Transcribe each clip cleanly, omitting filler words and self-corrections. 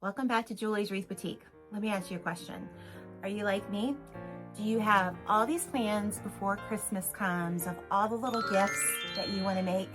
Welcome back to Julie's Wreath Boutique. Let me ask you a question. Are you like me? Do you have all these plans before Christmas comes of all the little gifts that you want to make,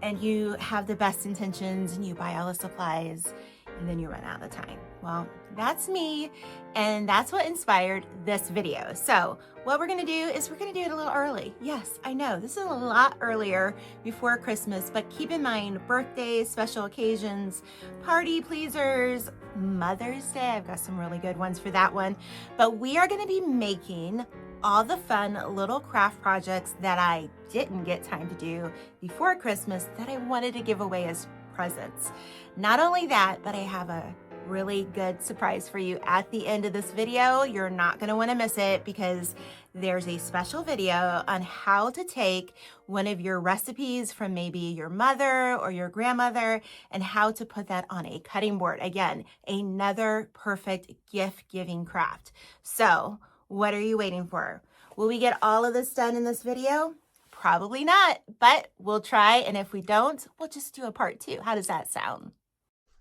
and you have the best intentions and you buy all the supplies and then you run out of time? Well, that's me, and that's what inspired this video. So what we're gonna do is we're gonna do it a little early. Yes, I know, this is a lot earlier before Christmas, but keep in mind birthdays, special occasions, party pleasers, Mother's Day. I've got some really good ones for that one. But we are gonna be making all the fun little craft projects that I didn't get time to do before Christmas that I wanted to give away as presents. Not only that, but I have a really good surprise for you at the end of this video. You're not going to want to miss it because there's a special video on how to take one of your recipes from maybe your mother or your grandmother and how to put that on a cutting board. Again, another perfect gift giving craft. So what are you waiting for? Will we get all of this done in this video? Probably not, but we'll try. And if we don't, we'll just do a part 2. How does that sound?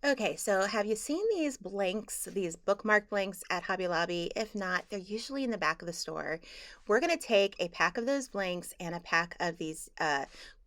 Okay, so have you seen these blanks, these bookmark blanks at Hobby Lobby? If not, they're usually in the back of the store. We're going to take a pack of those blanks and a pack of these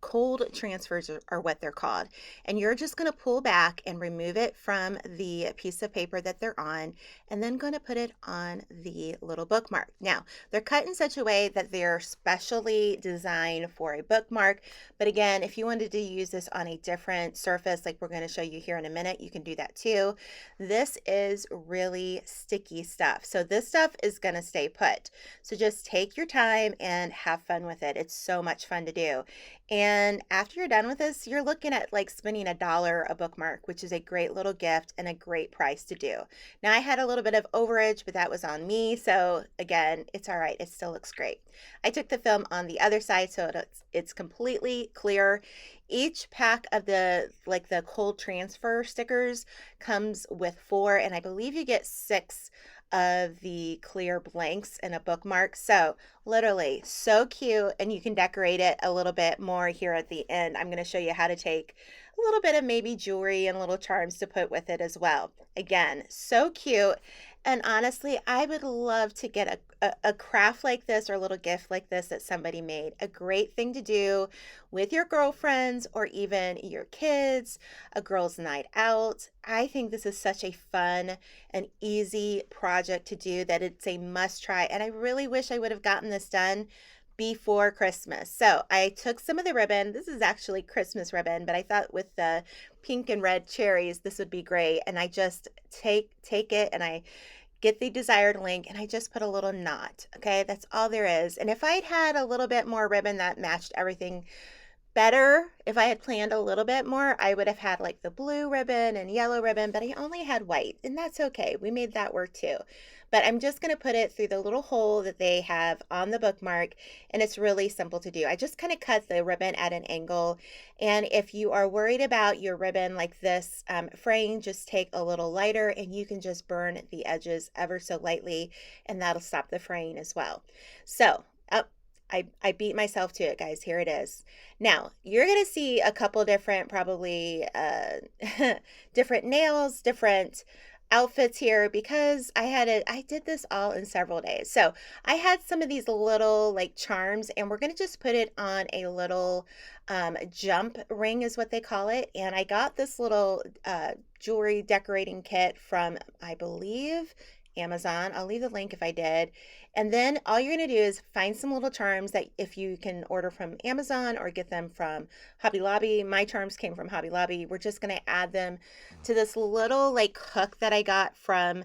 cold transfers are what they're called. And you're just going to pull back and remove it from the piece of paper that they're on, and then going to put it on the little bookmark. Now, they're cut in such a way that they're specially designed for a bookmark. But again, if you wanted to use this on a different surface, like we're going to show you here in a minute, you can do that too. This is really sticky stuff. So this stuff is going to stay put. So just take your time and have fun with it. It's so much fun to do. And after you're done with this, you're looking at like spending $1 a bookmark, which is a great little gift and a great price to do. Now, I had a little bit of overage, but that was on me. So again, it's all right. It still looks great. I took the film on the other side, so it's completely clear. Each pack of the cold transfer stickers comes with 4, and I believe you get 6 of the clear blanks in a bookmark. So literally so cute, and you can decorate it a little bit more here at the end. I'm going to show you how to take a little bit of maybe jewelry and little charms to put with it as well. Again, so cute. And honestly, I would love to get a craft like this or a little gift like this that somebody made. A great thing to do with your girlfriends or even your kids, a girls' night out. I think this is such a fun and easy project to do that it's a must try. And I really wish I would have gotten this done before Christmas. So I took some of the ribbon. This is actually Christmas ribbon, but I thought with the pink and red cherries, this would be great. And I just take it and I get the desired length and I just put a little knot. Okay, that's all there is. And if I'd had a little bit more ribbon that matched everything better, if I had planned a little bit more, I would have had like the blue ribbon and yellow ribbon, but I only had white, and that's okay. We made that work too. But I'm just going to put it through the little hole that they have on the bookmark, and it's really simple to do. I just kind of cut the ribbon at an angle, and if you are worried about your ribbon like this fraying, just take a little lighter and you can just burn the edges ever so lightly, and that'll stop the fraying as well. So I beat myself to it, guys. Here it is. Now, you're going to see a couple different, probably different nails, different outfits here because I did this all in several days. So I had some of these little like charms, and we're going to just put it on a little jump ring is what they call it. And I got this little jewelry decorating kit from, I believe, Amazon. I'll leave the link if I did. And then all you're going to do is find some little charms that if you can order from Amazon or get them from Hobby Lobby. My charms came from Hobby Lobby. We're just going to add them to this little like hook that I got from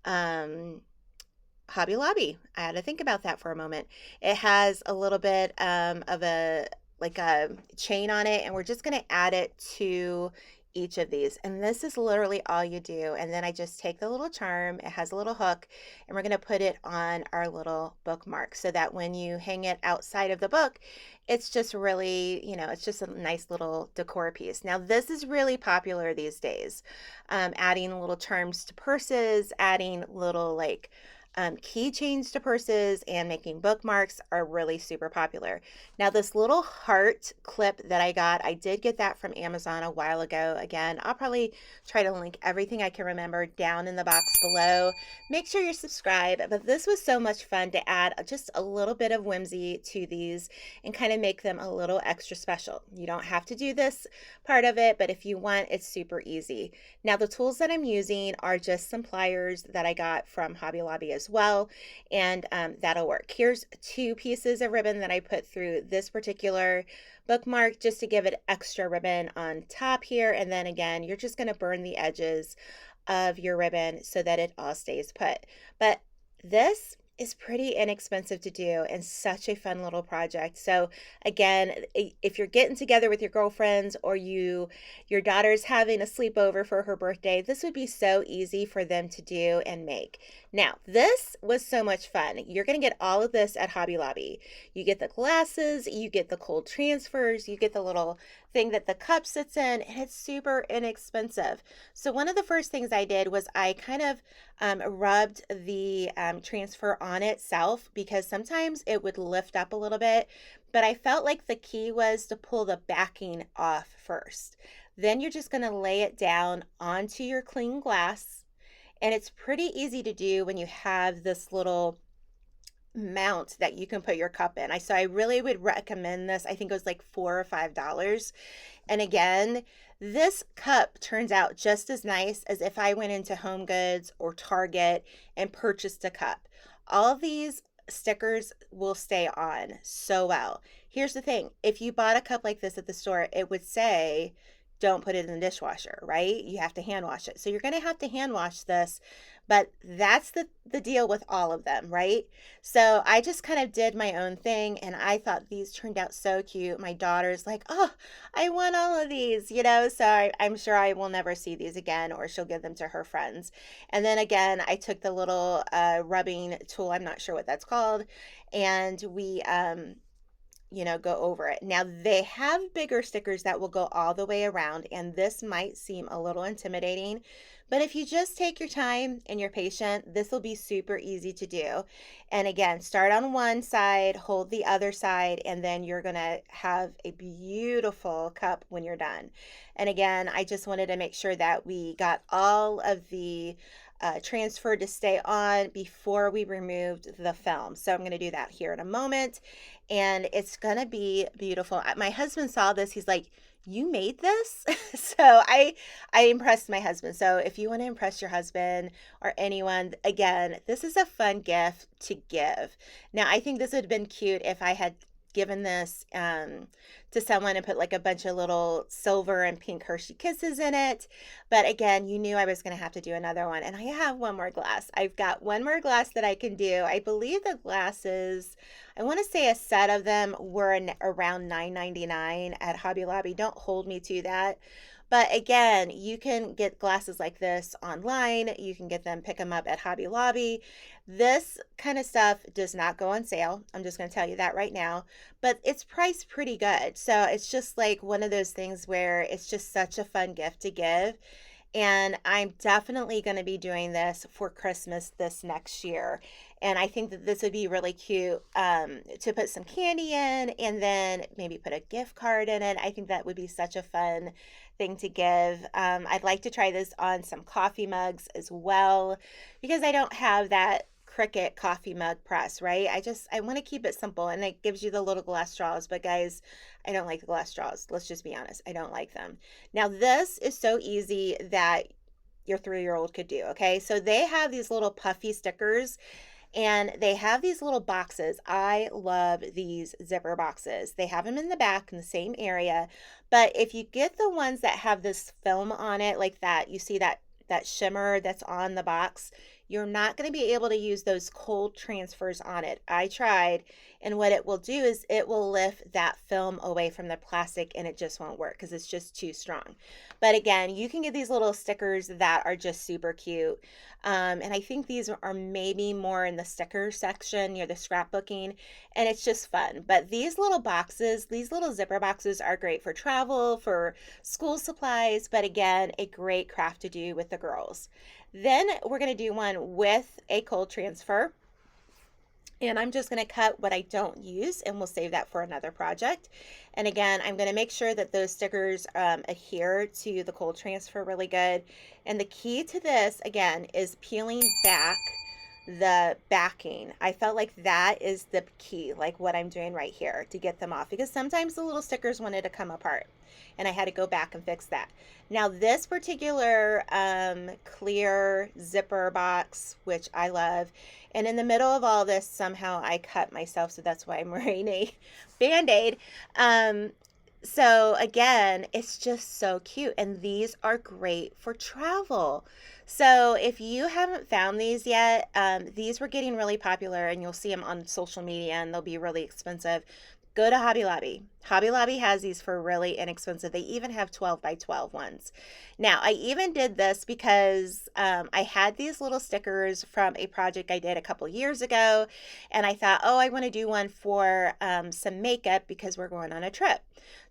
Hobby Lobby. I had to think about that for a moment. It has a little bit of a chain on it, and we're just going to add it to each of these. And this is literally all you do. And then I just take the little charm, it has a little hook, and we're going to put it on our little bookmark so that when you hang it outside of the book, it's just really, it's just a nice little decor piece. Now, this is really popular these days. Adding little charms to purses, adding little like keychains to purses and making bookmarks are really super popular. Now, this little heart clip that I got, I did get that from Amazon a while ago. Again, I'll probably try to link everything I can remember down in the box below. Make sure you're subscribed. But this was so much fun to add just a little bit of whimsy to these and kind of make them a little extra special. You don't have to do this part of it, but if you want, it's super easy. Now, the tools that I'm using are just some pliers that I got from Hobby Lobby as well, and that'll work. Here's 2 pieces of ribbon that I put through this particular bookmark just to give it extra ribbon on top here, and then again, you're just going to burn the edges of your ribbon so that it all stays put. But this is pretty inexpensive to do and such a fun little project. So again, if you're getting together with your girlfriends or your daughter's having a sleepover for her birthday, this would be so easy for them to do and make. Now, this was so much fun. You're going to get all of this at Hobby Lobby. You get the glasses, you get the cold transfers, you get the little thing that the cup sits in, and it's super inexpensive. So one of the first things I did was I kind of rubbed the transfer on itself because sometimes it would lift up a little bit, but I felt like the key was to pull the backing off first. Then you're just going to lay it down onto your clean glass, and it's pretty easy to do when you have this little mount that you can put your cup in. So I really would recommend this. I think it was like $4 or $5. And again, this cup turns out just as nice as if I went into Home Goods or Target and purchased a cup. All of these stickers will stay on so well. Here's the thing. If you bought a cup like this at the store, it would say, don't put it in the dishwasher, right? You have to hand wash it. So you're going to have to hand wash this, but that's the deal with all of them, right? So I just kind of did my own thing, and I thought these turned out so cute. My daughter's like, oh, I want all of these, so I'm sure I will never see these again, or she'll give them to her friends. And then again, I took the little rubbing tool, I'm not sure what that's called, and we go over it. Now, they have bigger stickers that will go all the way around, and this might seem a little intimidating, but if you just take your time and you're patient, this will be super easy to do. And again, start on one side, hold the other side, and then you're going to have a beautiful cup when you're done. And again, I just wanted to make sure that we got all of the transfer to stay on before we removed the film. So I'm going to do that here in a moment, and it's going to be beautiful. My husband saw this. He's like, you made this? So I impressed my husband. So if you want to impress your husband or anyone, again, this is a fun gift to give. Now, I think this would have been cute if I had given this to someone and put like a bunch of little silver and pink Hershey Kisses in it. But again, you knew I was going to have to do another one. And I have one more glass. I've got one more glass that I can do. I believe the glasses, I want to say a set of them were around $9.99 at Hobby Lobby. Don't hold me to that. But again, you can get glasses like this online. You can get them, pick them up at Hobby Lobby. This kind of stuff does not go on sale. I'm just going to tell you that right now. But it's priced pretty good. So it's just like one of those things where it's just such a fun gift to give. And I'm definitely going to be doing this for Christmas this next year. And I think that this would be really cute to put some candy in and then maybe put a gift card in it. I think that would be such a fun thing to give. I'd like to try this on some coffee mugs as well, because I don't have that Cricut coffee mug press, right? I want to keep it simple, and it gives you the little glass straws, but guys, I don't like the glass straws. Let's just be honest. I don't like them. Now, this is so easy that your 3-year-old could do, okay? So they have these little puffy stickers, and they have these little boxes. I love these zipper boxes. They have them in the back in the same area, but if you get the ones that have this film on it like that, you see that shimmer that's on the box, you're not going to be able to use those cold transfers on it. I tried, and what it will do is it will lift that film away from the plastic, and it just won't work because it's just too strong. But again, you can get these little stickers that are just super cute. And I think these are maybe more in the sticker section near the scrapbooking, and it's just fun. But these little boxes, these little zipper boxes are great for travel, for school supplies, but again, a great craft to do with the girls. Then we're going to do one with a cold transfer. And I'm just going to cut what I don't use, and we'll save that for another project. And again, I'm going to make sure that those stickers adhere to the cold transfer really good. And the key to this, again, is peeling back the backing. I felt like that is the key, like what I'm doing right here, to get them off, because sometimes the little stickers wanted to come apart and I had to go back and fix that. Now this particular clear zipper box, which I love, and in the middle of all this somehow I cut myself, so that's why I'm wearing a band-aid. So again, it's just so cute, and these are great for travel. So if you haven't found these yet, these were getting really popular, and you'll see them on social media, and they'll be really expensive. Go to Hobby Lobby. Hobby Lobby has these for really inexpensive. They even have 12 by 12 ones. Now, I even did this because I had these little stickers from a project I did a couple years ago, and I thought, oh, I want to do one for some makeup because we're going on a trip.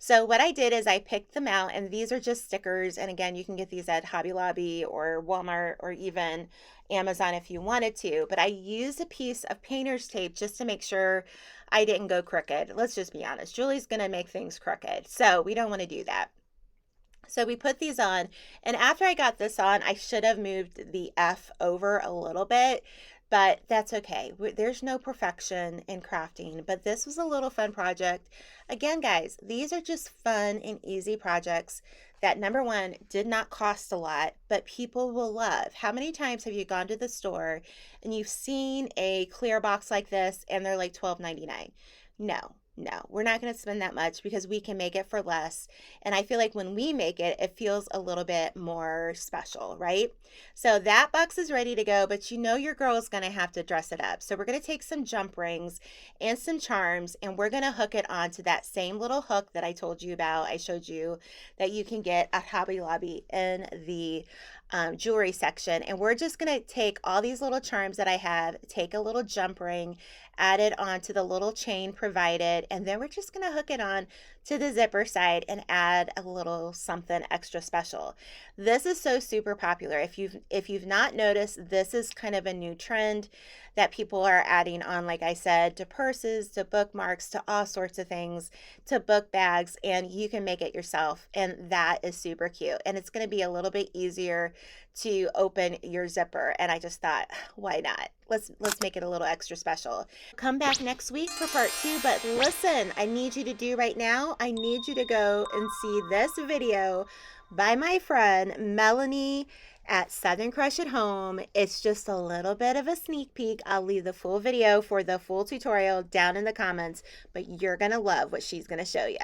So what I did is I picked them out, and these are just stickers. And again, you can get these at Hobby Lobby or Walmart or even Amazon if you wanted to. But I used a piece of painter's tape just to make sure I didn't go crooked. Let's just be honest. Julie's going to make things crooked, so we don't want to do that. So we put these on, and after I got this on, I should have moved the F over a little bit, but that's okay. There's no perfection in crafting, but this was a little fun project. Again, guys, these are just fun and easy projects that, number one, did not cost a lot, but people will love. How many times have you gone to the store and you've seen a clear box like this and they're like $12.99? No, we're not going to spend that much because we can make it for less. And I feel like when we make it, it feels a little bit more special, right? So that box is ready to go, but you know your girl is going to have to dress it up. So we're going to take some jump rings and some charms, and we're going to hook it onto that same little hook that I told you about. I showed you that you can get at Hobby Lobby in the jewelry section. And we're just going to take all these little charms that I have, take a little jump ring, add it onto the little chain provided, and then we're just going to hook it on to the zipper side and add a little something extra special. This is so super popular. If you've not noticed, this is kind of a new trend that people are adding on, like I said, to purses, to bookmarks, to all sorts of things, to book bags, and you can make it yourself, and that is super cute. And it's going to be a little bit easier to open your zipper, and I just thought, why not? Let's make it a little extra special. Come back next week for part 2, but listen, I need you to do right now, I need you to go and see this video by my friend Melanie at Southern Crush at Home. It's just a little bit of a sneak peek. I'll leave the full video for the full tutorial down in the comments, but you're gonna love what she's gonna show you.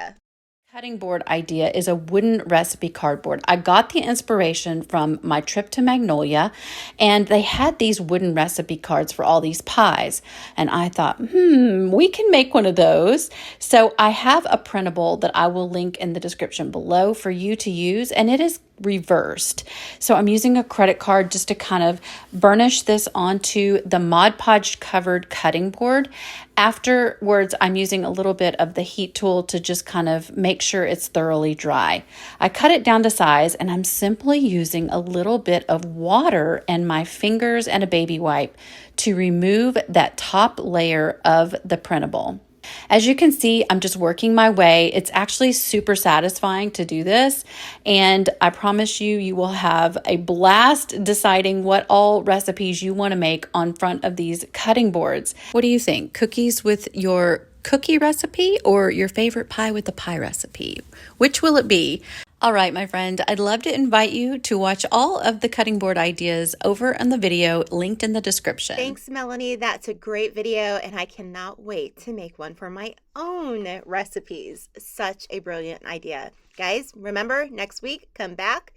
Cutting board idea is a wooden recipe cardboard. I got the inspiration from my trip to Magnolia, and they had these wooden recipe cards for all these pies. And I thought, we can make one of those. So I have a printable that I will link in the description below for you to use, and it is reversed. So I'm using a credit card just to kind of burnish this onto the Mod Podge covered cutting board. Afterwards, I'm using a little bit of the heat tool to just kind of make sure it's thoroughly dry. I cut it down to size, and I'm simply using a little bit of water and my fingers and a baby wipe to remove that top layer of the printable. As you can see, I'm just working my way. It's actually super satisfying to do this, and I promise you, you will have a blast deciding what all recipes you want to make on front of these cutting boards. What do you think? Cookies with your cookie recipe or your favorite pie with the pie recipe? Which will it be? All right, my friend, I'd love to invite you to watch all of the cutting board ideas over in the video linked in the description. Thanks, Melanie. That's a great video, and I cannot wait to make one for my own recipes. Such a brilliant idea. Guys, remember, next week, come back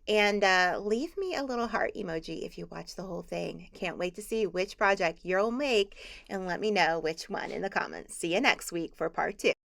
and leave me a little heart emoji if you watch the whole thing. Can't wait to see which project you'll make, and let me know which one in the comments. See you next week for part 2.